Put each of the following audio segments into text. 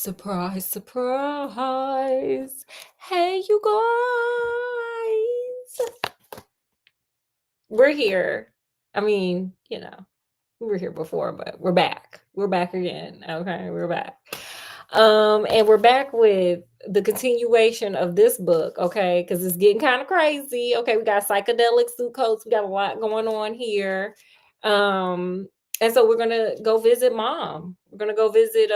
Surprise, surprise. Hey, you guys. We're here. I mean, we were here before, but we're back. We're back again. Okay, we're back. And we're back with the continuation of this book, okay? Because it's getting kind of crazy. Okay, we got psychedelic suit coats, we got a lot going on here. Um, and so we're gonna go visit mom. We're gonna go visit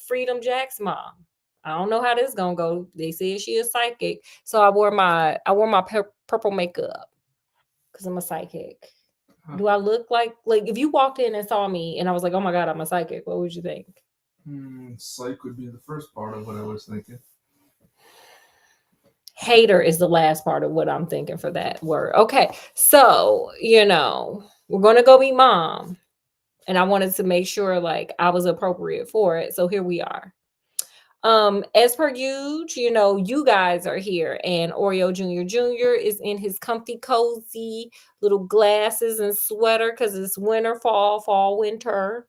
Freedom Jack's mom. I don't know how this gonna go. They said she is psychic, so I wore my purple makeup because I'm a psychic. Huh. Do I look like if you walked in and saw me and I was like, oh my god, I'm a psychic? What would you think? Psych would be the first part of what I was thinking. Hater is the last part of what I'm thinking for that word. Okay, so we're gonna go meet mom, and I wanted to make sure like I was appropriate for it. So here we are. As per usual, you guys are here, and Oreo Jr. is in his comfy, cozy little glasses and sweater because it's winter, fall, winter.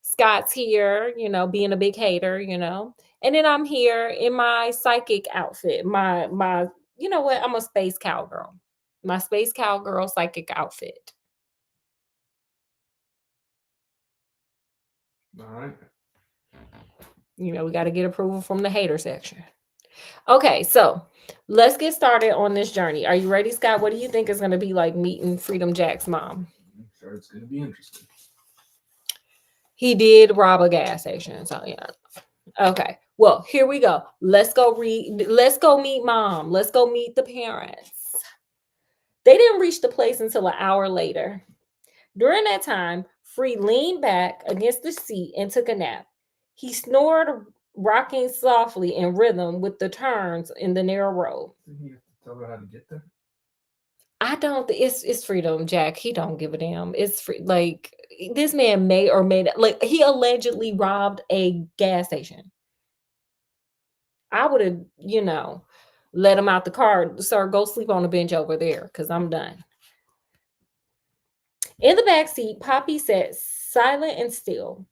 Scott's here, being a big hater. And then I'm here in my psychic outfit. My you know what? I'm a space cowgirl. My space cowgirl psychic outfit. All right. We got to get approval from the hater section. Okay, so let's get started on this journey. Are you ready, Scott? What do you think is going to be like meeting Freedom Jack's mom? I'm sure it's going to be interesting. He did rob a gas station, so yeah. Okay. Well, here we go. Let's go read. Let's go meet mom. Let's go meet the parents. They didn't reach the place until an hour later. During that time, Free leaned back against the seat and took a nap. He snored, rocking softly in rhythm with the turns in the narrow road. Didn't he have to tell her how to get there? I don't. It's Freedom Jack. He don't give a damn. It's free. Like this man may or may not. Like he allegedly robbed a gas station. I would have, let him out the car. Sir, go sleep on the bench over there because I'm done. In the back seat, Poppy sat silent and still.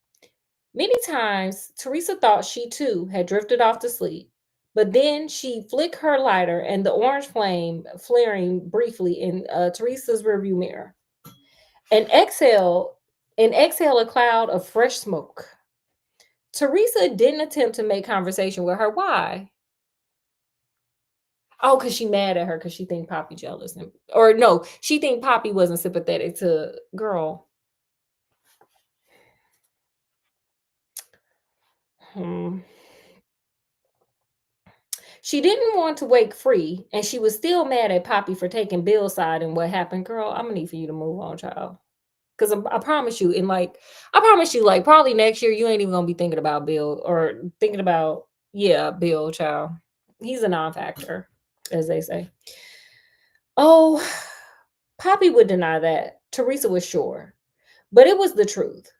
Many times, Teresa thought she too had drifted off to sleep, but then she flicked her lighter and the orange flame flaring briefly in Teresa's rearview mirror. And exhale a cloud of fresh smoke. Teresa didn't attempt to make conversation with her. Why? Oh, because she mad at her because she think Poppy jealous. Or no, she think Poppy wasn't sympathetic to girl. Hmm. She didn't want to wake Free, and she was still mad at Poppy for taking Bill's side and what happened. Girl, I'm gonna need for you to move on, child. Because I promise you, like probably next year, you ain't even gonna be thinking about Bill or thinking about Bill, child. He's a non-factor, as they say. Oh, Poppy would deny that. Teresa was sure, but it was the truth.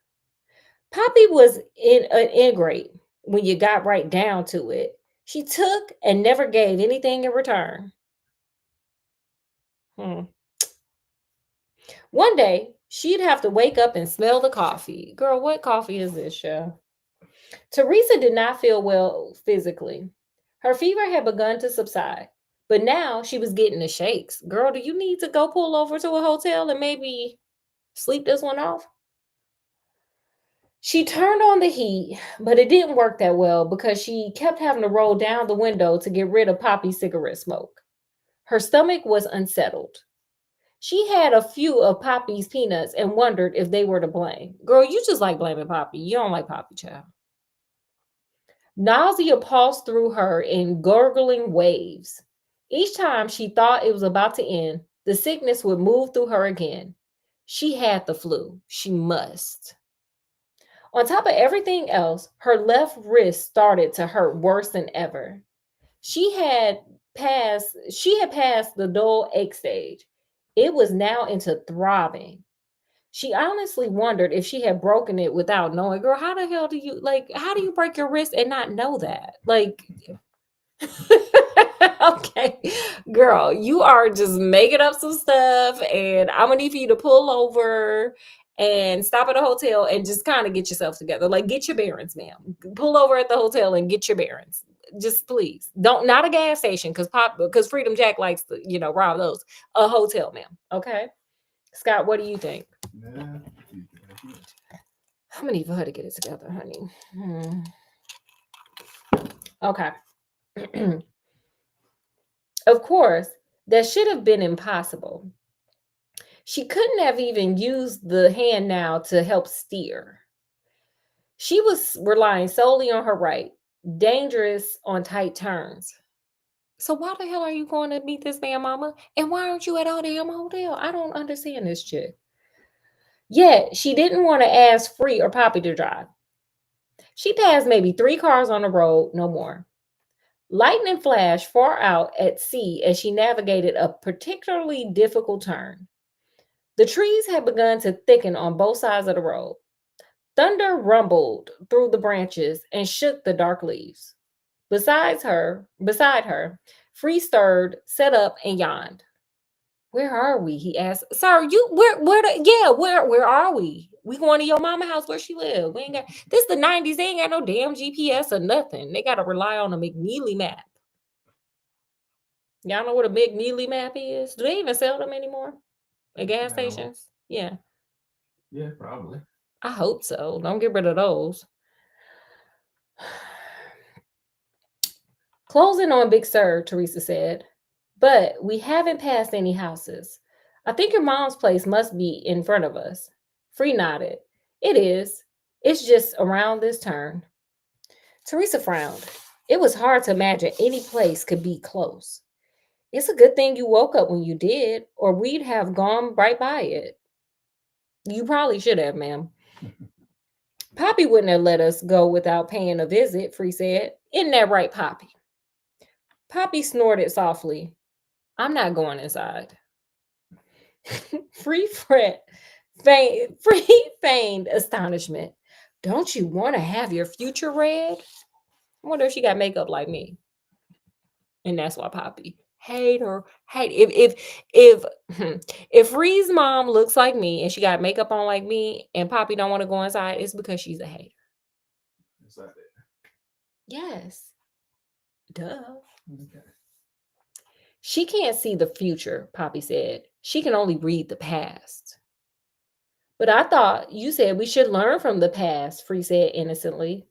Poppy was in an ingrate when you got right down to it. She took and never gave anything in return. Hmm. One day, she'd have to wake up and smell the coffee. Girl, what coffee is this, show? Teresa did not feel well physically. Her fever had begun to subside, but now she was getting the shakes. Girl, do you need to go pull over to a hotel and maybe sleep this one off? She turned on the heat, but it didn't work that well because she kept having to roll down the window to get rid of Poppy's cigarette smoke. Her stomach was unsettled. She had a few of Poppy's peanuts and wondered if they were to blame. Girl, you just like blaming Poppy. You don't like Poppy, child. Nausea pulsed through her in gurgling waves. Each time she thought it was about to end, the sickness would move through her again. She had the flu. She must. On top of everything else, her left wrist started to hurt worse than ever. She had passed the dull ache stage. It was now into throbbing. She honestly wondered if she had broken it without knowing. Girl, how do you break your wrist and not know that? Like okay, girl, you are just making up some stuff and I'm gonna need for you to pull over and stop at a hotel and just kind of get yourself together. Like, get your bearings, ma'am. Pull over at the hotel and get your bearings. Just please don't, not a gas station, because Freedom Jack likes to, rob those. A hotel, ma'am. Okay. Scott, what do you think? Yeah. I'm gonna need for her to get it together, honey. Okay. Of course, that should have been impossible. She couldn't have even used the hand now to help steer. She was relying solely on her right, dangerous on tight turns. So why the hell are you going to meet this man, mama? And why aren't you at our damn hotel? I don't understand this chick. Yet she didn't want to ask Free or Poppy to drive. She passed maybe 3 cars on the road, no more. Lightning flashed far out at sea as she navigated a particularly difficult turn. The trees had begun to thicken on both sides of the road. Thunder rumbled through the branches and shook the dark leaves. Beside her, Free stirred, sat up, and yawned. "Where are we?" he asked. "Sir, where are we? We going to your mama house where she live. We ain't got this the 90s, they ain't got no damn GPS or nothing. They gotta rely on a McNeely map." Y'all know what a McNeely map is? Do they even sell them anymore at gas No. stations? Yeah. Yeah, probably. I hope so. Don't get rid of those. "Closing on Big Sur," Teresa said. "But we haven't passed any houses. I think your mom's place must be in front of us." Free nodded. "It is. It's just around this turn." Teresa frowned. It was hard to imagine any place could be close. "It's a good thing you woke up when you did, or we'd have gone right by it." "You probably should have, ma'am." "Poppy wouldn't have let us go without paying a visit," Free said. "Isn't that right, Poppy?" Poppy snorted softly. "I'm not going inside." Free feigned astonishment. "Don't you want to have your future read?" I wonder if she got makeup like me. And that's why Poppy hate her. Hate if if Free's mom looks like me and she got makeup on like me and Poppy don't want to go inside, it's because she's a hater. Is that it? Yes. Duh. Okay. "She can't see the future," Poppy said. "She can only read the past." "But I thought you said we should learn from the past," Free said innocently.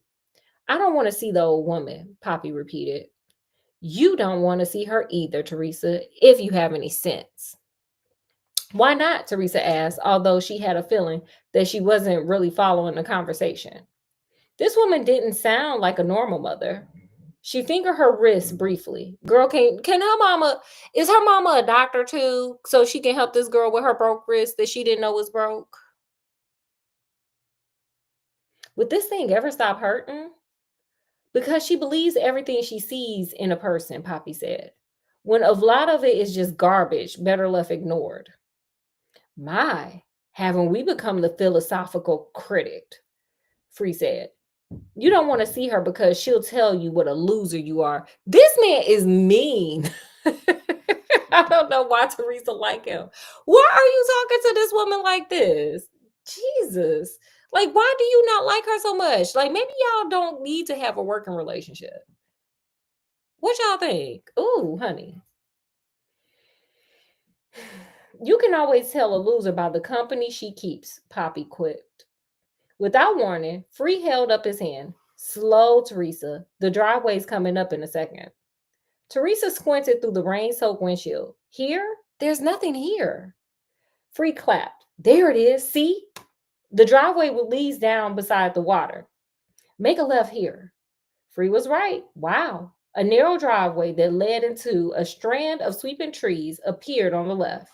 "I don't want to see the old woman," Poppy repeated. "You don't want to see her either, Teresa, if you have any sense." "Why not?" Teresa asked, although she had a feeling that she wasn't really following the conversation. This woman didn't sound like a normal mother. She fingered her wrist briefly. "Girl, can her mama, is her mama a doctor too? So she can help this girl with her broke wrist that she didn't know was broke?" "Would this thing ever stop hurting?" "Because she believes everything she sees in a person," Poppy said. "When a lot of it is just garbage, better left ignored." "My, haven't we become the philosophical critic?" Free said. "You don't want to see her because she'll tell you what a loser you are." This man is mean. I don't know why Teresa like him. Why are you talking to this woman like this? Jesus. Like, why do you not like her so much? Like, maybe y'all don't need to have a working relationship. What y'all think? Ooh, honey. "You can always tell a loser by the company she keeps," Poppy quipped. Without warning, Free held up his hand. "Slow, Teresa. The driveway's coming up in a second." Teresa squinted through the rain-soaked windshield. "Here? There's nothing here." Free clapped. "There it is. See? The driveway leads down beside the water. Make a left here." Free was right. Wow. A narrow driveway that led into a strand of sweeping trees appeared on the left.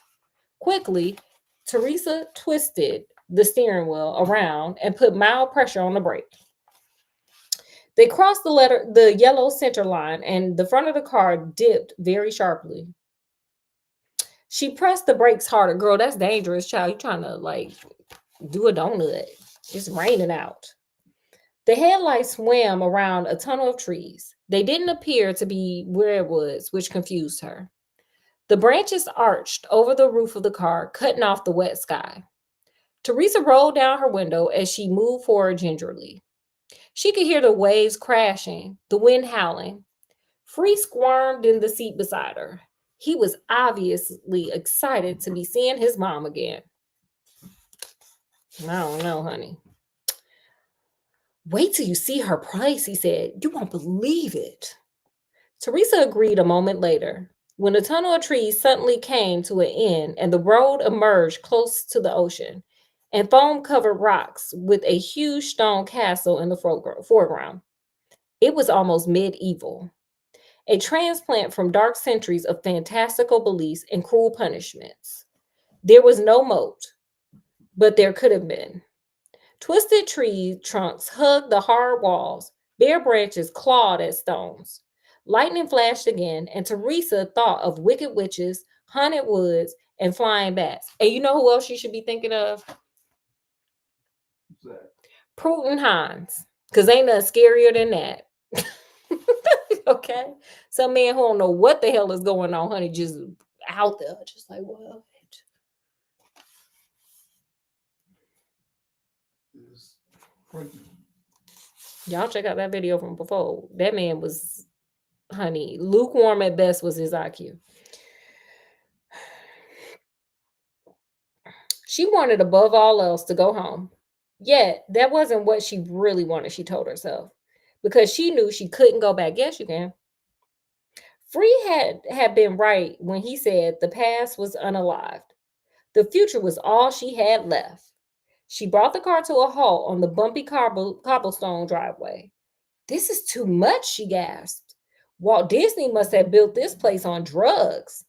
Quickly, Teresa twisted the steering wheel around and put mild pressure on the brake. They crossed the yellow center line, and the front of the car dipped very sharply. She pressed the brakes harder. Girl, that's dangerous, child. You trying to like do a donut. It's raining out. The headlights swam around a tunnel of trees. They didn't appear to be redwoods, which confused her. The branches arched over the roof of the car, cutting off the wet sky. Teresa rolled down her window as she moved forward gingerly. She could hear the waves crashing, the wind howling. Free squirmed in the seat beside her. He was obviously excited to be seeing his mom again. I don't know, honey. Wait till you see her price, he said. You won't believe it. Teresa agreed a moment later, when the tunnel of trees suddenly came to an end and the road emerged close to the ocean and foam covered rocks with a huge stone castle in the foreground. It was almost medieval, a transplant from dark centuries of fantastical beliefs and cruel punishments. There was no moat, but there could have been. Twisted tree trunks hugged the hard walls, bare branches clawed at stones. Lightning flashed again, and Teresa thought of wicked witches, haunted woods, and flying bats. And you know who else you should be thinking of? What's that? Prudent Hines, because ain't nothing scarier than that. Okay? Some man who don't know what the hell is going on, honey, just out there, just like, what? Is Frankie. Y'all check out that video from before. That man was, honey, lukewarm at best was his IQ. She wanted above all else to go home. Yet, that wasn't what she really wanted, she told herself, because she knew she couldn't go back. Yes, you can. Free had been right when he said the past was unalived. The future was all she had left. She brought the car to a halt on the bumpy cobblestone driveway. This is too much, she gasped. Walt Disney must have built this place on drugs.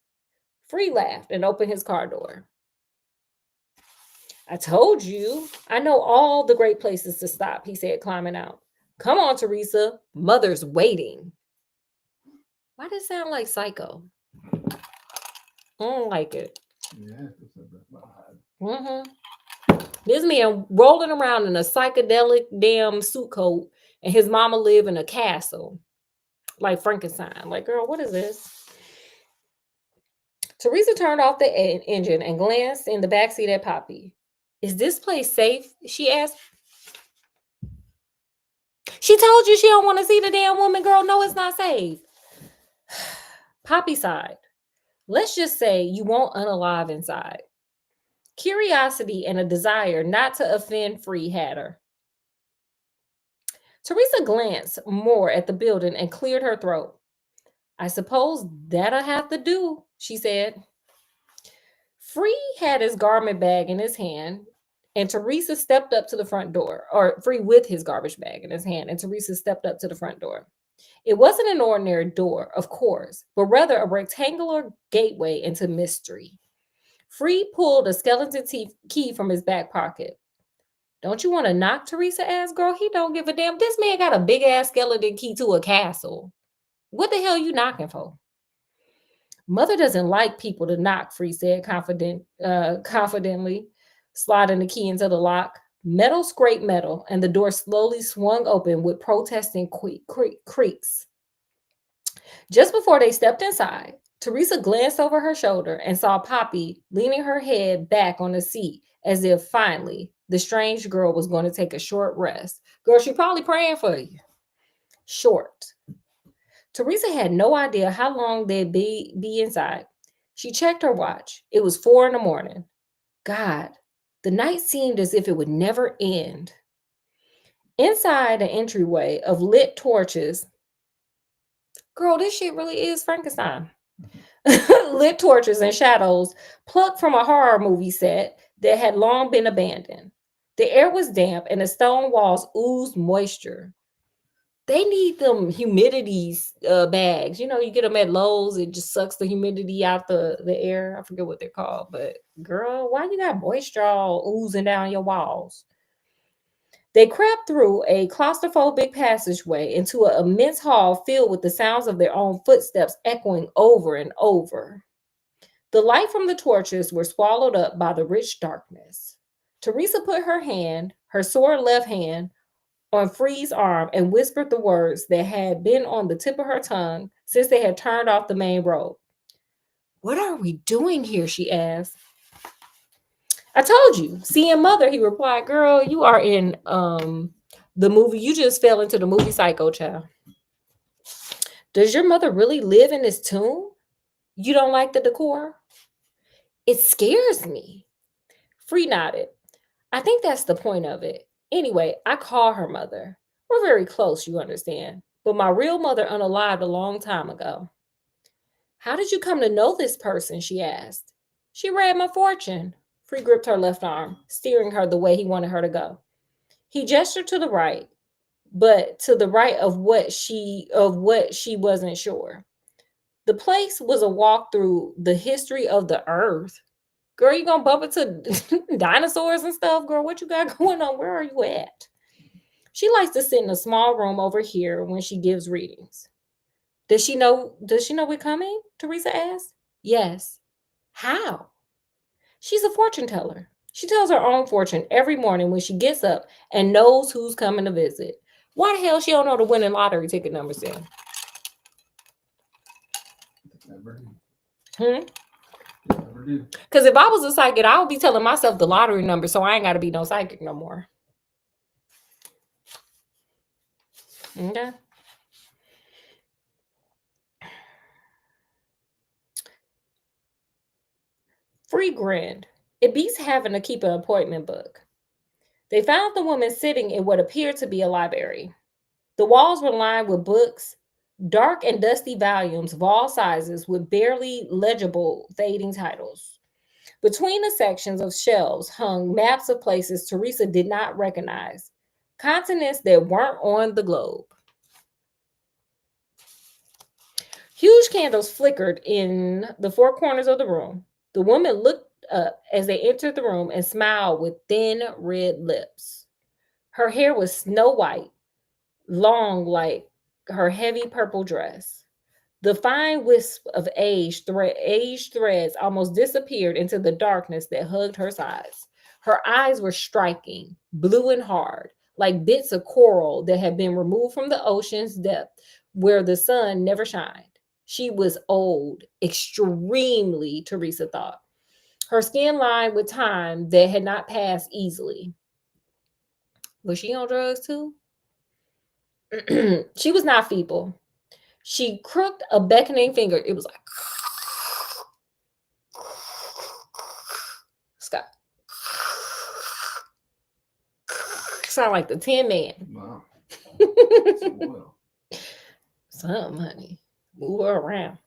Free laughed and opened his car door. I told you, I know all the great places to stop, he said, climbing out. Come on, Teresa. Mother's waiting. Why does it sound like Psycho? I don't like it. Yeah, that's a vibe. Mm-hmm. This man rolling around in a psychedelic damn suit coat, and his mama live in a castle, like Frankenstein. Like, girl, what is this? Teresa turned off the engine and glanced in the backseat at Poppy. Is this place safe? She asked. She told you she don't want to see the damn woman, girl. No, it's not safe. Poppy sighed. Let's just say you won't unalive inside. Curiosity and a desire not to offend Free had her. Teresa glanced more at the building and cleared her throat. I suppose that'll have to do, she said. Free had his garment bag in his hand, and Teresa stepped up to the front door, or Free with his garbage bag in his hand, and Teresa stepped up to the front door. It wasn't an ordinary door, of course, but rather a rectangular gateway into mystery. Free pulled a skeleton key from his back pocket. Don't you want to knock? Teresa asked. Girl, he don't give a damn. This man got a big ass skeleton key to a castle. What the hell you knocking for? Mother doesn't like people to knock, Free said confidently, sliding the key into the lock. Metal scraped metal, and the door slowly swung open with protesting creaks. Just before they stepped inside, Teresa glanced over her shoulder and saw Poppy leaning her head back on the seat as if finally the strange girl was going to take a short rest. Girl, she probably praying for you. Short. Teresa had no idea how long they'd be inside. She checked her watch. It was 4 a.m. God, the night seemed as if it would never end. Inside an entryway of lit torches, girl, this shit really is Frankenstein. Lit torches and shadows plucked from a horror movie set that had long been abandoned. The air was damp and the stone walls oozed moisture. They need them humidity bags. You know, you get them at Lowe's. It just sucks the humidity out the air. I forget what they're called. But girl, why you got moisture all oozing down your walls? They crept through a claustrophobic passageway into an immense hall filled with the sounds of their own footsteps echoing over and over. The light from the torches were swallowed up by the rich darkness. Teresa put her sore left hand, on Free's arm and whispered the words that had been on the tip of her tongue since they had turned off the main road. What are we doing here? She asked. I told you. Seeing mother, he replied, girl, you are in the movie. You just fell into the movie Psycho, child. Does your mother really live in this tomb? You don't like the decor? It scares me. Free nodded. I think that's the point of it. Anyway, I call her mother. We're very close, you understand. But my real mother unalived a long time ago. How did you come to know this person? She asked. She read my fortune. Free gripped her left arm, steering her the way he wanted her to go. He gestured to the right, but to the right of what she wasn't sure. The place was a walk through the history of the earth. Girl, you gonna bump into dinosaurs and stuff? Girl, what you got going on? Where are you at? She likes to sit in a small room over here when she gives readings. Does she know we're coming? Teresa asked. Yes. How? She's a fortune teller. She tells her own fortune every morning when she gets up and knows who's coming to visit. Why the hell she don't know the winning lottery ticket numbers then? Never do. Hmm? Never do. Because if I was a psychic, I would be telling myself the lottery number, so I ain't got to be no psychic no more. Okay. Free grinned. It beats having to keep an appointment book. They found the woman sitting in what appeared to be a library. The walls were lined with books, dark and dusty volumes of all sizes with barely legible fading titles. Between the sections of shelves hung maps of places Teresa did not recognize, continents that weren't on the globe. Huge candles flickered in the four corners of the room. The woman looked up as they entered the room and smiled with thin red lips. Her hair was snow white, long like her heavy purple dress. The fine wisp of aged threads almost disappeared into the darkness that hugged her sides. Her eyes were striking, blue and hard, like bits of coral that had been removed from the ocean's depth where the sun never shined. She was old, extremely, Teresa thought. Her skin lined with time that had not passed easily. Was she on drugs too? She was not feeble. She crooked a beckoning finger. It was like Scott. Sound like the Tin Man. Wow. Well, Something, honey. Move her around.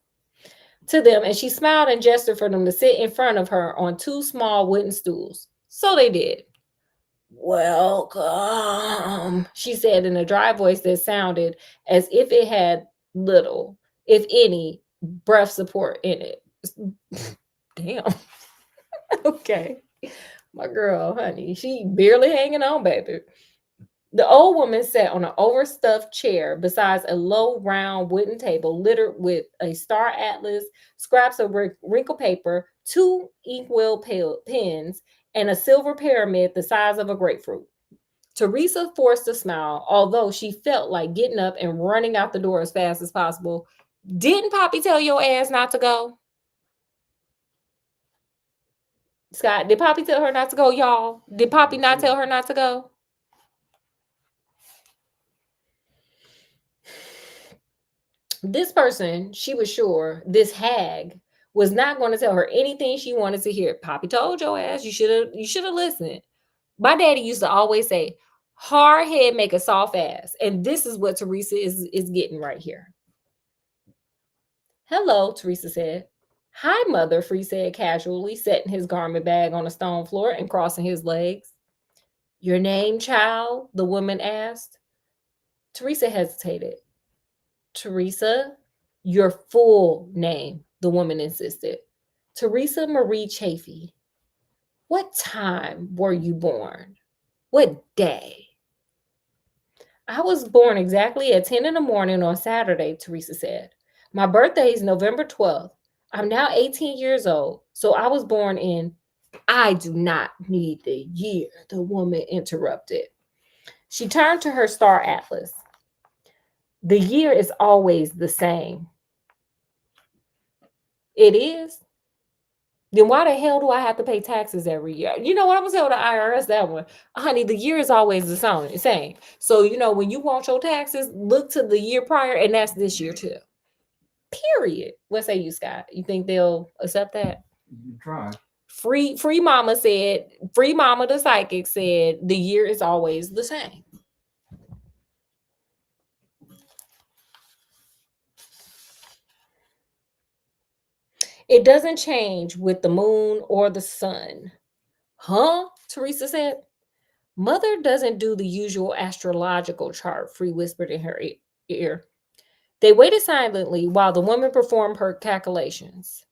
To them, and she smiled and gestured for them to sit in front of her on two small wooden stools. So they did. Welcome, she said in a dry voice that sounded as if it had little, if any, breath support in it. Damn. Okay. My girl, honey, she barely hanging on, baby. The old woman sat on an overstuffed chair beside a low, round wooden table littered with a star atlas, scraps of wrinkled paper, two inkwell pens, and a silver pyramid the size of a grapefruit. Teresa forced a smile, although she felt like getting up and running out the door as fast as possible. Didn't Poppy tell your ass not to go? Scott, did Poppy tell her not to go, y'all? Did Poppy not tell her not to go? This person, she was sure, this hag, was not going to tell her anything she wanted to hear. Poppy told your ass, you should have listened. My daddy used to always say, hard head make a soft ass. And this is what Teresa is getting right here. Hello, Teresa said. Hi, mother, Free said casually, setting his garment bag on the stone floor and crossing his legs. Your name, child? The woman asked. Teresa hesitated. Teresa, your full name, the woman insisted. Teresa Marie Chafee. What time were you born? What day? I was born exactly at 10 in the morning on Saturday, Teresa said. My birthday is November 12th. I'm now 18 years old, so I was born in. I do not need the year, the woman interrupted. She turned to her star atlas. The year is always the same. It is? Then why the hell do I have to pay taxes every year? You know what? I'm gonna tell the IRS that one. Honey, the year is always the same. So, when you want your taxes, look to the year prior, and that's this year too. Period. What say you, Scott? You think they'll accept that? You try. Free mama said, free mama the psychic said the year is always the same. It doesn't change with the moon or the sun. Huh? Teresa said. Mother doesn't do the usual astrological chart, Free whispered in her ear. They waited silently while the woman performed her calculations.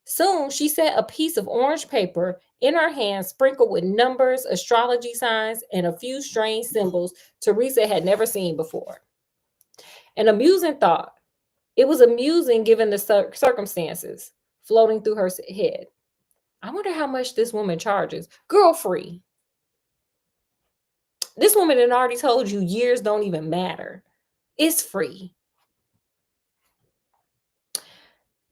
Soon she set a piece of orange paper in her hand, sprinkled with numbers, astrology signs, and a few strange symbols Teresa had never seen before. An amusing thought. It was amusing given the circumstances floating through her head. I wonder how much this woman charges. Girl, free. This woman had already told you years don't even matter. It's free.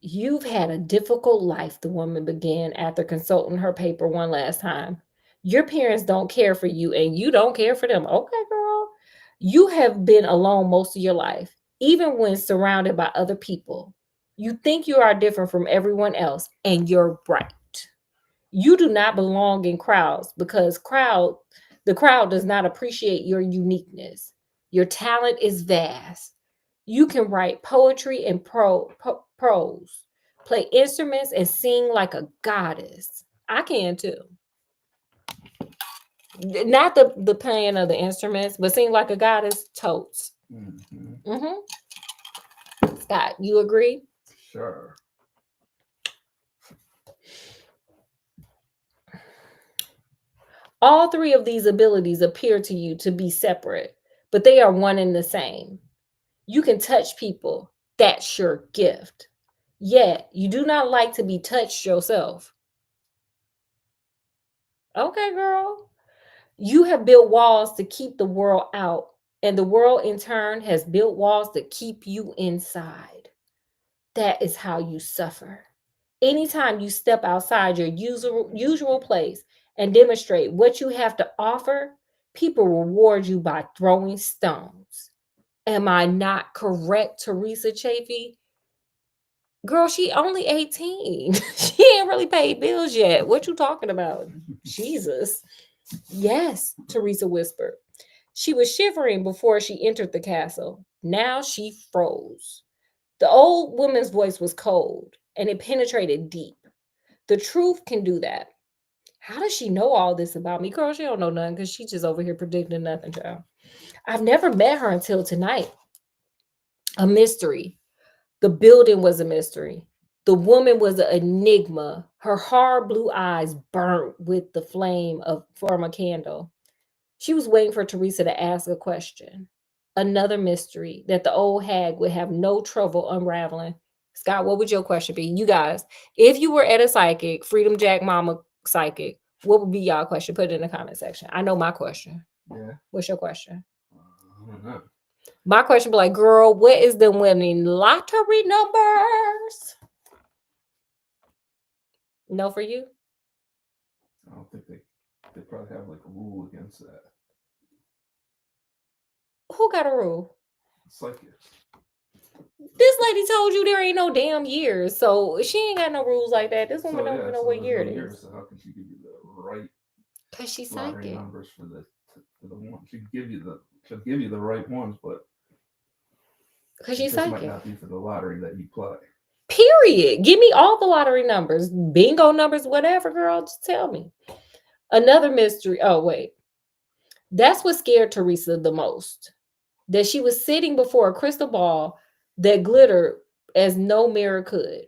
You've had a difficult life, the woman began after consulting her paper one last time. Your parents don't care for you and you don't care for them. Okay, girl. You have been alone most of your life, even when surrounded by other people. You think you are different from everyone else, and you're right. You do not belong in crowds because the crowd does not appreciate your uniqueness. Your talent is vast. You can write poetry and prose, play instruments, and sing like a goddess. I can too. Not the playing of the instruments, but sing like a goddess. Totes. Mm-hmm. Scott, you agree? Sure. All three of these abilities appear to you to be separate, but they are one and the same. You can touch people. That's your gift. Yet, you do not like to be touched yourself. Okay, girl. You have built walls to keep the world out, and the world in turn has built walls to keep you inside. That is how you suffer. Anytime you step outside your usual place and demonstrate what you have to offer, people reward you by throwing stones. Am I not correct, Teresa Chafee? Girl, she only 18. She ain't really paid bills yet. What you talking about? Jesus. Yes, Teresa whispered. She was shivering before she entered the castle. Now she froze. The old woman's voice was cold, and it penetrated deep. The truth can do that. How does she know all this about me? Girl, she don't know nothing because she's just over here predicting nothing, child. I've never met her until tonight. A mystery. The building was a mystery. The woman was an enigma. Her hard blue eyes burnt with the flame from a candle. She was waiting for Teresa to ask a question. Another mystery that the old hag would have no trouble unraveling. Scott, what would your question be? You guys, if you were at a psychic, Freedom Jack Mama psychic, what would be y'all question? Put it in the comment section. I know my question. Yeah. What's your question? I don't know. My question be like, girl, what is the winning lottery numbers? No for you? I don't think they probably have like a rule against that. Who got a rule? Psychics. This lady told you there ain't no damn years, so she ain't got no rules like that. This woman don't even know what year it is. So how can she give you the right? Cause she's lottery psychic. Numbers for the one. She'll give you the right ones, but Cause she's psychic. Might not be for the lottery that you play. Period. Give me all the lottery numbers, bingo numbers, whatever, girl. Just tell me. Another mystery. Oh wait, that's what scared Teresa the most. That she was sitting before a crystal ball that glittered as no mirror could.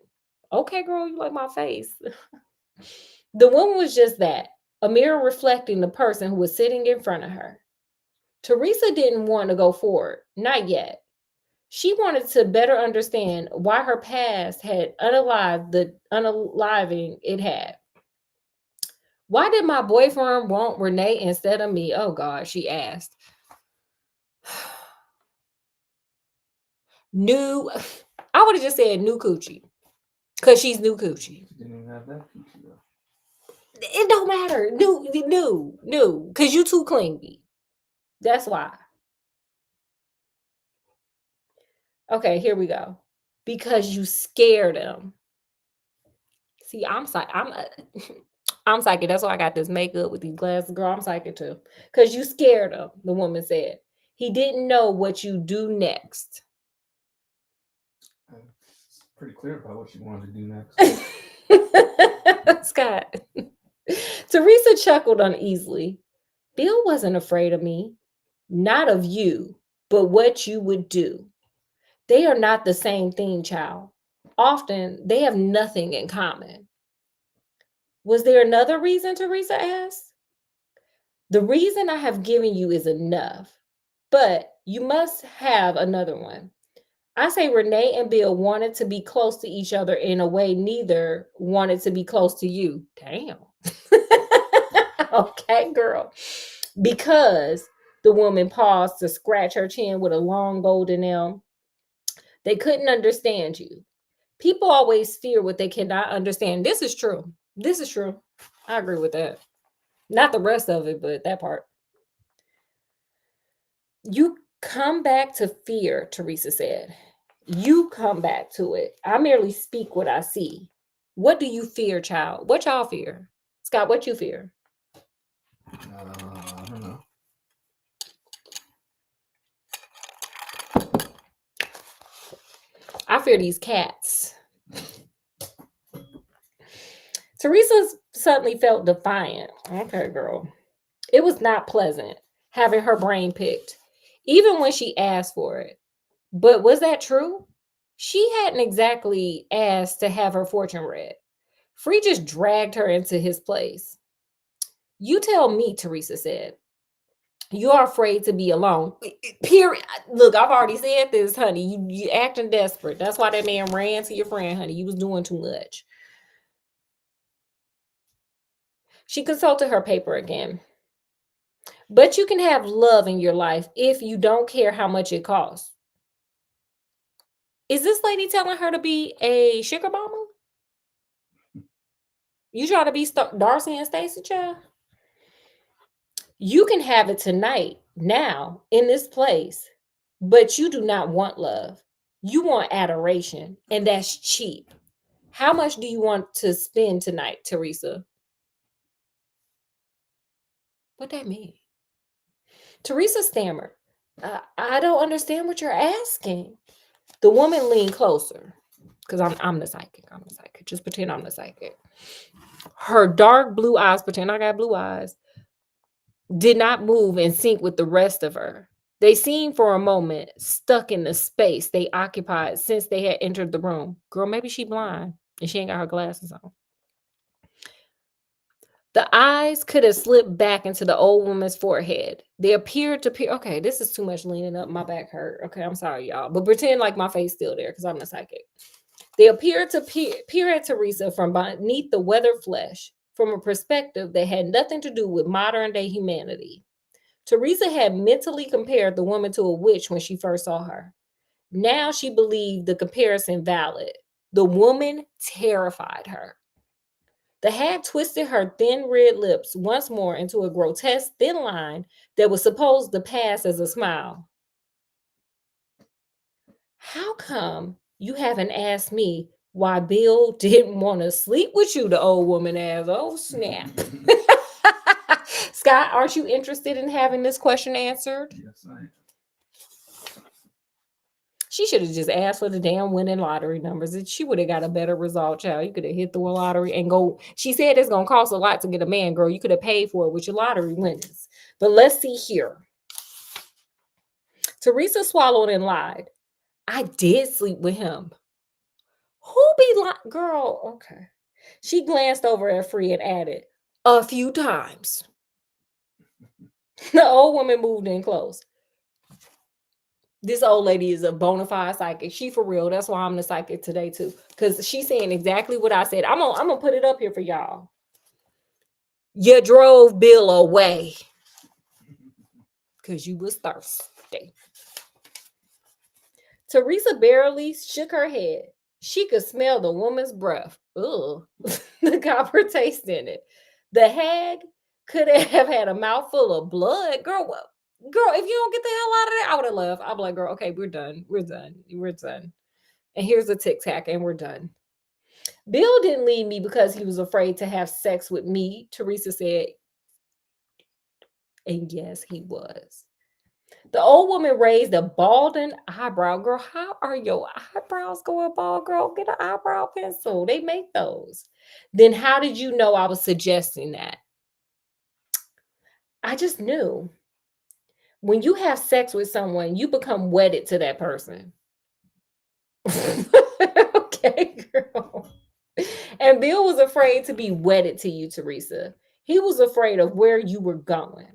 Okay, girl, you like my face. The woman was just that, a mirror reflecting the person who was sitting in front of her. Teresa didn't want to go forward, not yet. She wanted to better understand why her past had unalived the unaliving it had. Why did my boyfriend want Renee instead of me? Oh God, she asked. New, I would have just said new coochie. Because she's new coochie. She didn't even have that coochie though. It don't matter. New. Because you too clingy. That's why. Okay, here we go. Because you scared him. See, I'm psychic. That's why I got this makeup with these glasses. Girl, I'm psychic too. Because you scared him, the woman said. He didn't know what you do next. It's pretty clear about what she wanted to do next. Scott. Teresa chuckled uneasily. Bill wasn't afraid of me. Not of you, but what you would do. They are not the same thing, child. Often, they have nothing in common. Was there another reason, Teresa asked? The reason I have given you is enough, but you must have another one. I say Renee and Bill wanted to be close to each other in a way neither wanted to be close to you. Damn. Okay, girl. Because the woman paused to scratch her chin with a long golden nail. They couldn't understand you. People always fear what they cannot understand. This is true. This is true. I agree with that. Not the rest of it, but that part. You come back to fear, Teresa said. You come back to it. I merely speak what I see. What do you fear, child? What y'all fear? Scott, what you fear? I don't know. I fear these cats. Teresa suddenly felt defiant. Okay, girl. It was not pleasant having her brain picked, even when she asked for it. But was that true? She hadn't exactly asked to have her fortune read. Free just dragged her into his place. You tell me, Teresa said. You are afraid to be alone. Period. Look, I've already said this, honey. You acting desperate. That's why that man ran to your friend, honey. You was doing too much. She consulted her paper again. But you can have love in your life if you don't care how much it costs. Is this lady telling her to be a sugar mama? You trying to be Darcy and Stacy, child? You can have it tonight, now, in this place, but you do not want love. You want adoration, and that's cheap. How much do you want to spend tonight, Teresa? What that mean? Teresa stammered. I don't understand what you're asking. The woman leaned closer because I'm the psychic. I'm the psychic. Just pretend I'm the psychic. Her dark blue eyes, pretend I got blue eyes, did not move in sync with the rest of her. They seemed for a moment stuck in the space they occupied since they had entered the room. Girl, maybe she blind and she ain't got her glasses on. The eyes could have slipped back into the old woman's forehead. They appeared to peer. Okay, this is too much leaning up. My back hurt. Okay, I'm sorry, y'all. But pretend like my face still there because I'm the psychic. They appeared to peer at Teresa from beneath the weathered flesh, from a perspective that had nothing to do with modern day humanity. Teresa had mentally compared the woman to a witch when she first saw her. Now she believed the comparison valid. The woman terrified her. The hag twisted her thin red lips once more into a grotesque thin line that was supposed to pass as a smile. How come you haven't asked me why Bill didn't want to sleep with you? The old woman asked. Oh, snap. Scott, aren't you interested in having this question answered? Yes, I am. She should have just asked for the damn winning lottery numbers. She would have got a better result, child. You could have hit the lottery and go. She said it's going to cost a lot to get a man, girl. You could have paid for it with your lottery winnings. But let's see here. Teresa swallowed and lied. I did sleep with him. Who be like, girl? Okay. She glanced over at Free and added, a few times. The old woman moved in close. This old lady is a bona fide psychic. She for real. That's why I'm the psychic today too. Because she's saying exactly what I said. I'm gonna put it up here for y'all. You drove Bill away because you was thirsty. Teresa barely shook her head. She could smell the woman's breath. Ugh. The copper taste in it. The hag could have had a mouthful of blood. Girl, if you don't get the hell out of there, I would have left. I'd be like, girl, okay, we're done. We're done. We're done. And here's the tic tac, and we're done. Bill didn't leave me because he was afraid to have sex with me, Teresa said. And yes, he was. The old woman raised a balding eyebrow. Girl, how are your eyebrows going bald, girl? Get an eyebrow pencil. They make those. Then how did you know I was suggesting that? I just knew. When you have sex with someone, you become wedded to that person. Okay, girl. And Bill was afraid to be wedded to you, Teresa. He was afraid of where you were going.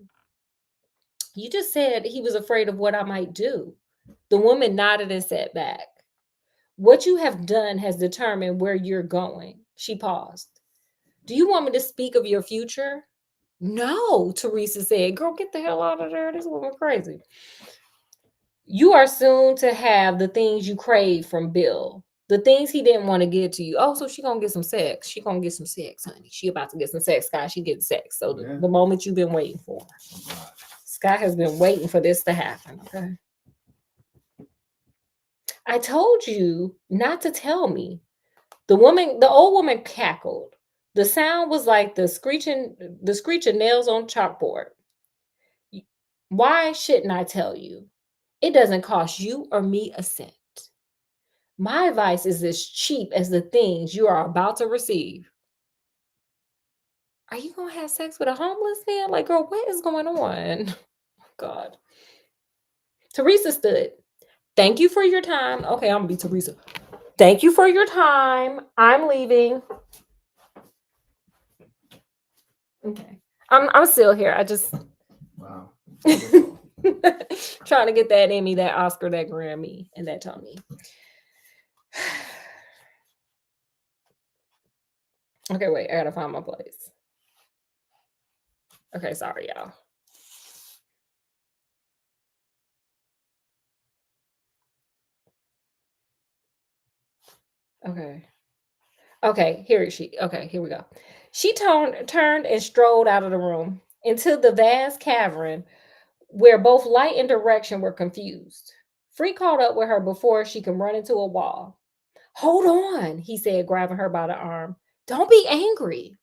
You just said he was afraid of what I might do. The woman nodded and sat back. What you have done has determined where you're going. She paused. Do you want me to speak of your future? No, Teresa said. Girl, get the hell out of there. This woman crazy. You are soon to have the things you crave from Bill. The things he didn't want to give to you. Oh, so she gonna get some sex. She gonna get some sex, honey. She about to get some sex, Sky. She getting sex. So the moment you've been waiting for. Sky has been waiting for this to happen. Okay. I told you not to tell me. The old woman cackled. The sound was like the screeching nails on chalkboard. Why shouldn't I tell you? It doesn't cost you or me a cent. My advice is as cheap as the things you are about to receive. Are you gonna have sex with a homeless man? Like, girl, what is going on? God. Teresa stood. Thank you for your time. Okay, I'm gonna be Teresa. Thank you for your time. I'm leaving. Okay. I'm still here. I just Wow. trying to get that Emmy, that Oscar, that Grammy, and that Tony. Okay, wait, I gotta find my place. Okay, sorry, y'all. Okay. Okay, here we go. She turned and strode out of the room into the vast cavern where both light and direction were confused. Free caught up with her before she could run into a wall. Hold on, he said, grabbing her by the arm. Don't be angry.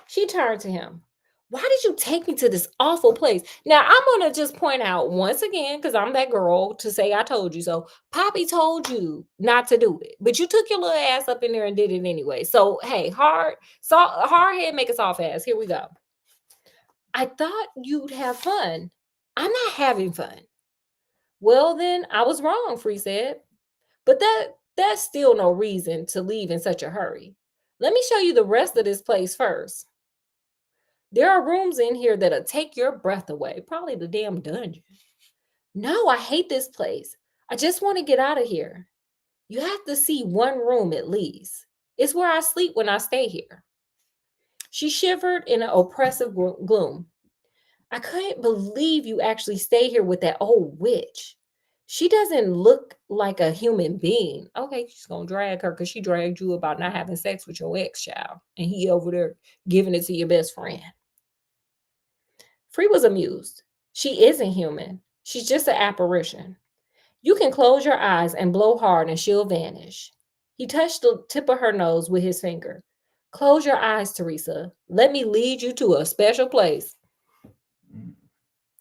She turned to him. Why did you take me to this awful place? Now, I'm going to just point out once again, because I'm that girl to say I told you so. Poppy told you not to do it, but you took your little ass up in there and did it anyway. So, hey, hard head, make a soft ass. Here we go. I thought you'd have fun. I'm not having fun. Well, then I was wrong, Free said. But that's still no reason to leave in such a hurry. Let me show you the rest of this place first. There are rooms in here that'll take your breath away. Probably the damn dungeon. No, I hate this place. I just want to get out of here. You have to see one room at least. It's where I sleep when I stay here. She shivered in an oppressive gloom. I couldn't believe you actually stay here with that old witch. She doesn't look like a human being. Okay, she's gonna drag her because she dragged you about not having sex with your ex-child. And he over there giving it to your best friend. Free was amused. She isn't human. She's just an apparition. You can close your eyes and blow hard and she'll vanish. He touched the tip of her nose with his finger. Close your eyes, Teresa. Let me lead you to a special place.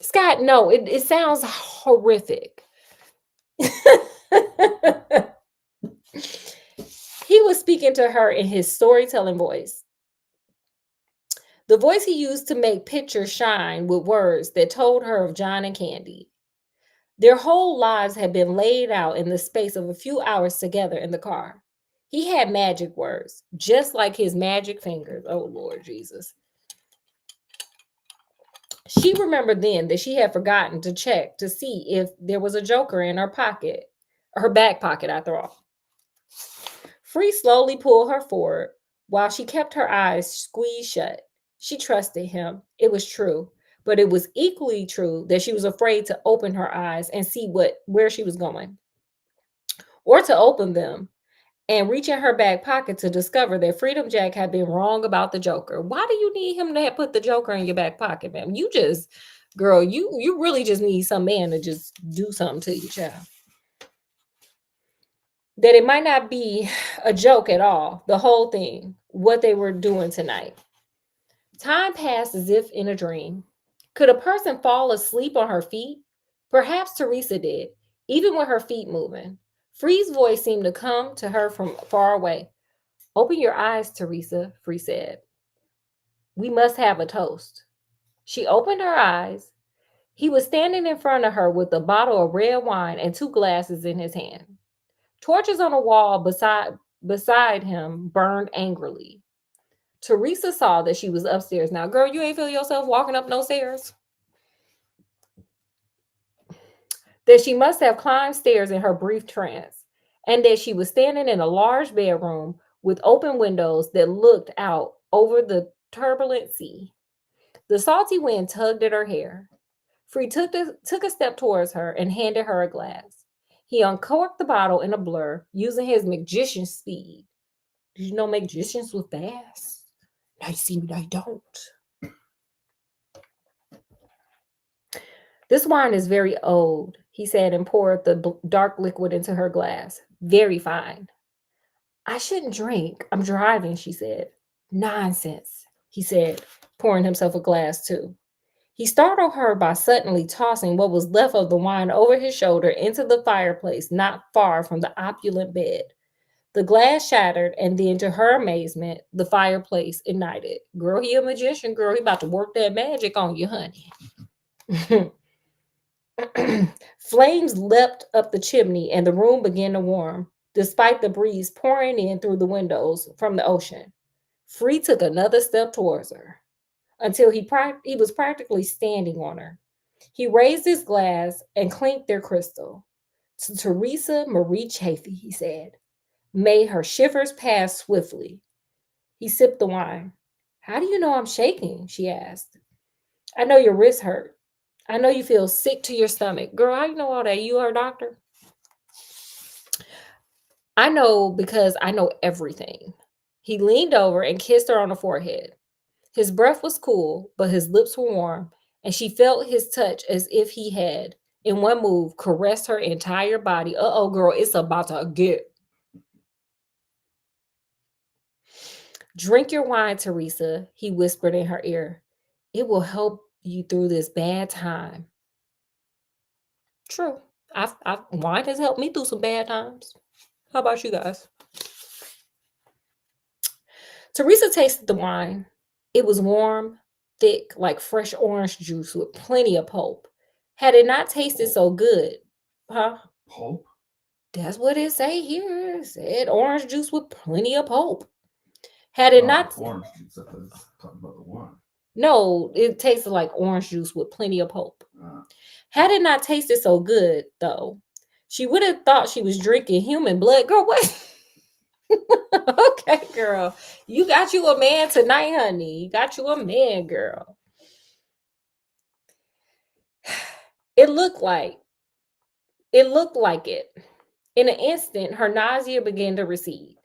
Scott, no, it sounds horrific. He was speaking to her in his storytelling voice. The voice he used to make pictures shine with words that told her of John and Candy. Their whole lives had been laid out in the space of a few hours together in the car. He had magic words, just like his magic fingers. Oh, Lord Jesus. She remembered then that she had forgotten to check to see if there was a joker in her pocket, her back pocket, after all. Free slowly pulled her forward while she kept her eyes squeezed shut. She trusted him. It was true. But it was equally true that she was afraid to open her eyes and see where she was going, or to open them and reach in her back pocket to discover that Freedom Jack had been wrong about the Joker. Why do you need him to have put the Joker in your back pocket, man? You just, girl, you really just need some man to just do something to you, child. That it might not be a joke at all, the whole thing, what they were doing tonight. Time passed as if in a dream. Could a person fall asleep on her feet? Perhaps Teresa did, even with her feet moving. Free's voice seemed to come to her from far away. Open your eyes, Teresa, Free said. We must have a toast. She opened her eyes. He was standing in front of her with a bottle of red wine and two glasses in his hand. Torches on a wall beside him burned angrily. Teresa saw that she was upstairs. Now, girl, you ain't feel yourself walking up no stairs? That she must have climbed stairs in her brief trance, and that she was standing in a large bedroom with open windows that looked out over the turbulent sea. The salty wind tugged at her hair. Free took a step towards her and handed her a glass. He uncorked the bottle in a blur, using his magician speed. Did you know magicians were fast? Now you see me, I don't. This wine is very old, he said, and poured the dark liquid into her glass. Very fine. I shouldn't drink. I'm driving, she said. Nonsense, he said, pouring himself a glass too. He startled her by suddenly tossing what was left of the wine over his shoulder into the fireplace not far from the opulent bed. The glass shattered, and then, to her amazement, the fireplace ignited. Girl, he a magician, girl. He about to work that magic on you, honey. Flames leapt up the chimney, and the room began to warm, despite the breeze pouring in through the windows from the ocean. Free took another step towards her until he was practically standing on her. He raised his glass and clinked their crystal. To Teresa Marie Chafee, he said. May her shivers pass swiftly. He sipped the wine. How do you know I'm shaking? She asked. I know your wrist hurt. I know you feel sick to your stomach. Girl, how you know all that? You are a doctor? I know because I know everything. He leaned over and kissed her on the forehead. His breath was cool, but his lips were warm, and she felt his touch as if he had, in one move, caressed her entire body. Uh-oh, girl, it's about to get. Drink your wine, Teresa, he whispered in her ear. It will help you through this bad time. True. Wine has helped me through some bad times. How about you guys? Teresa tasted the wine. It was warm, thick, like fresh orange juice with plenty of pulp. Had it not tasted so good, huh? Pulp? That's what it say here. It said orange juice with plenty of pulp. Had it not orange juice, I thought it was talking about the wine. No, it tasted like orange juice with plenty of pulp. Had it not tasted so good, though, she would have thought she was drinking human blood. Girl, what? Okay, girl. You got you a man tonight, honey. You got you a man, girl. It looked like it. In an instant, her nausea began to recede.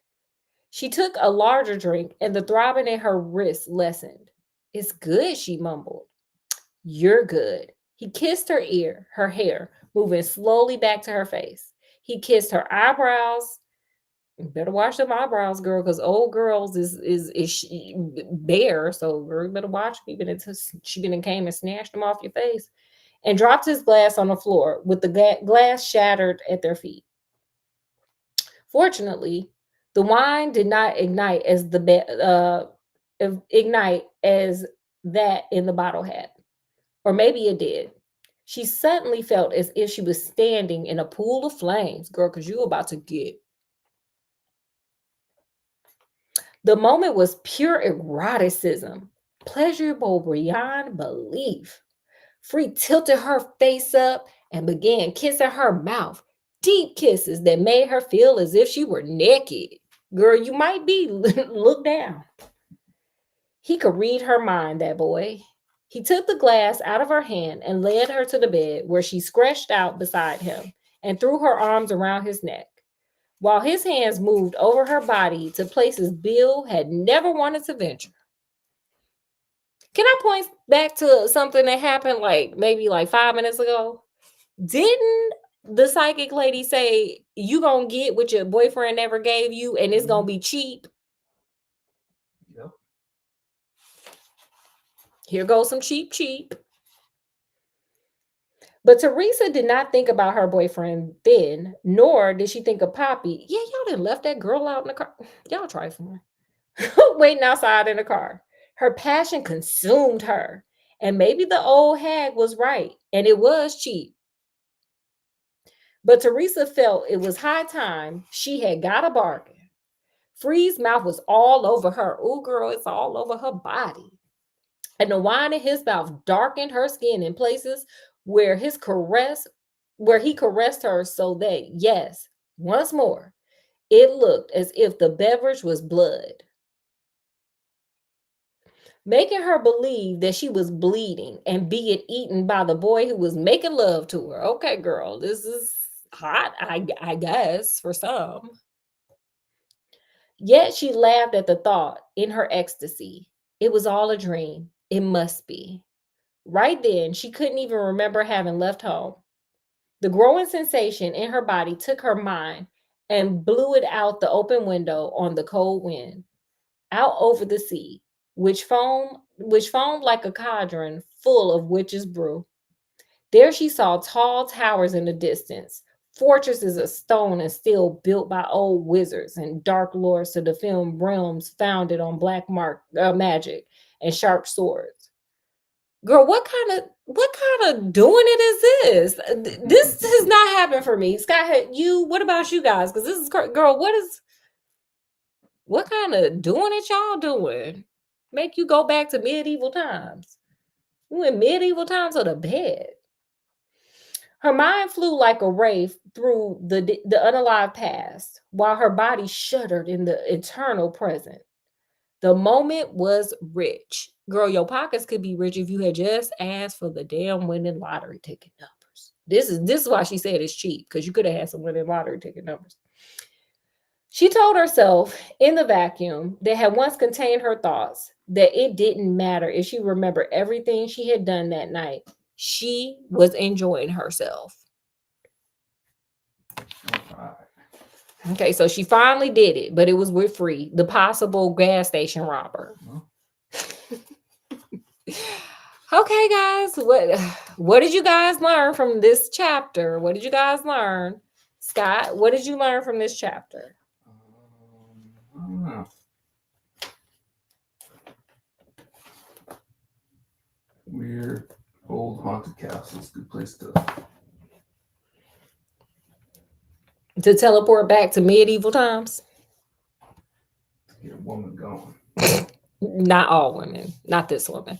She took a larger drink, and the throbbing in her wrist lessened. It's good, she mumbled. You're good. He kissed her ear, her hair, moving slowly back to her face. He kissed her eyebrows. You better watch them eyebrows, girl, because old girls is bare. So girl, you better watch. She been and came and snatched them off your face, and dropped his glass on the floor with the glass shattered at their feet. Fortunately, the wine did not ignite as that in the bottle had. Or maybe it did. She suddenly felt as if she was standing in a pool of flames, girl, because you about to get. The moment was pure eroticism, pleasurable beyond belief. Free tilted her face up and began kissing her mouth, deep kisses that made her feel as if she were naked. Girl, you might be. Look down. He could read her mind, that boy. He took the glass out of her hand and led her to the bed, where she scratched out beside him and threw her arms around his neck. while his hands moved over her body to places Bill had never wanted to venture. Can I point back to something that happened like maybe like 5 minutes ago? Didn't the psychic lady say you gonna get what your boyfriend never gave you and it's gonna be cheap? Yep. Here goes some cheap. But Teresa did not think about her boyfriend then, nor did she think of Poppy. Yeah, y'all done left that girl out in the car. Y'all trifling. Waiting outside in the car. Her passion consumed her. And maybe the old hag was right, and it was cheap. But Teresa felt it was high time she had got a bargain. Free's mouth was all over her. Oh, girl, it's all over her body. And the wine in his mouth darkened her skin in places where where he caressed her so that, yes, once more, it looked as if the beverage was blood, making her believe that she was bleeding and being eaten by the boy who was making love to her. Okay, girl, this is hot, I guess, for some. Yet she laughed at the thought in her ecstasy. It was all a dream. It must be. Right then, she couldn't even remember having left home. The growing sensation in her body took her mind and blew it out the open window on the cold wind, out over the sea, which foamed like a cauldron full of witches' brew. There she saw tall towers in the distance, fortresses of stone and steel built by old wizards and dark lords to defend realms founded on magic and sharp swords. Girl, what kind of doing it is this? This has not happened for me. Scott, what about you guys? Because this is girl, what kind of doing it y'all doing? Make you go back to medieval times. You in medieval times or the bed? Her mind flew like a wraith through the unalive past, while her body shuddered in the eternal present. The moment was rich. Girl, your pockets could be rich if you had just asked for the damn winning lottery ticket numbers. This is why she said it's cheap, because you could have had some winning lottery ticket numbers. She told herself in the vacuum that had once contained her thoughts that it didn't matter if she remembered everything she had done that night. She was enjoying herself. Alright. Okay, so she finally did it, but it was with Free, the possible gas station robber. Well, Okay, guys, what did you guys learn from this chapter? What did you guys learn? Scott, what did you learn from this chapter? I don't know. Weird old haunted castles. Good place to Teleport back to medieval times? get a woman going. Not all women, not this woman.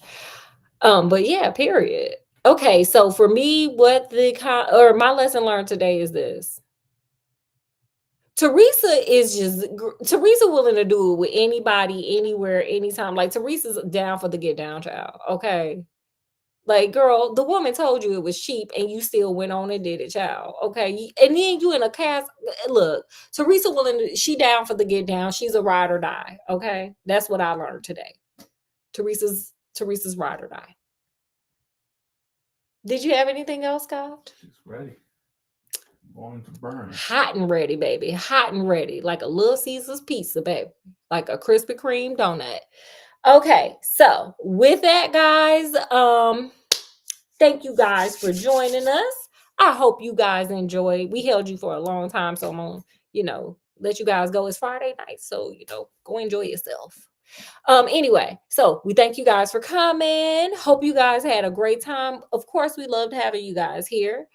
But yeah, period. Okay, so for me, my lesson learned today is this. Teresa willing to do it with anybody, anywhere, anytime. Like Teresa's down for the get down child. Okay. Like, girl, the woman told you it was cheap and you still went on and did it, child. Okay. And then you in a cast. Look, Teresa she down for the get down. She's a ride or die. Okay. That's what I learned today. Teresa's ride or die. Did you have anything else, Scott? She's ready. Going to burn. Hot and ready, baby. Hot and ready. Like a Little Caesar's pizza, baby. Like a Krispy Kreme donut. Okay, so with that, guys, thank you guys for joining us. I hope you guys enjoyed. We held you for a long time, so I'm gonna, let you guys go. It's Friday night, so go enjoy yourself. Anyway, so we thank you guys for coming. Hope you guys had a great time. Of course, we loved having you guys here.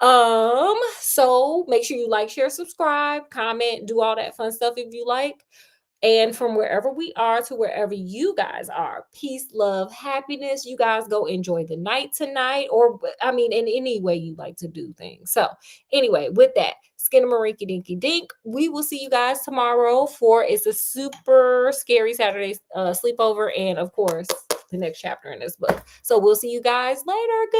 So make sure you like, share, subscribe, comment, do all that fun stuff if you like. And from wherever we are to wherever you guys are, peace, love, happiness. You guys go enjoy the night tonight, or in any way you like to do things. So anyway, with that, Skinnamarink dinky dink. We will see you guys tomorrow for It's a Super Scary Saturday sleepover, and of course, the next chapter in this book. So we'll see you guys later. Good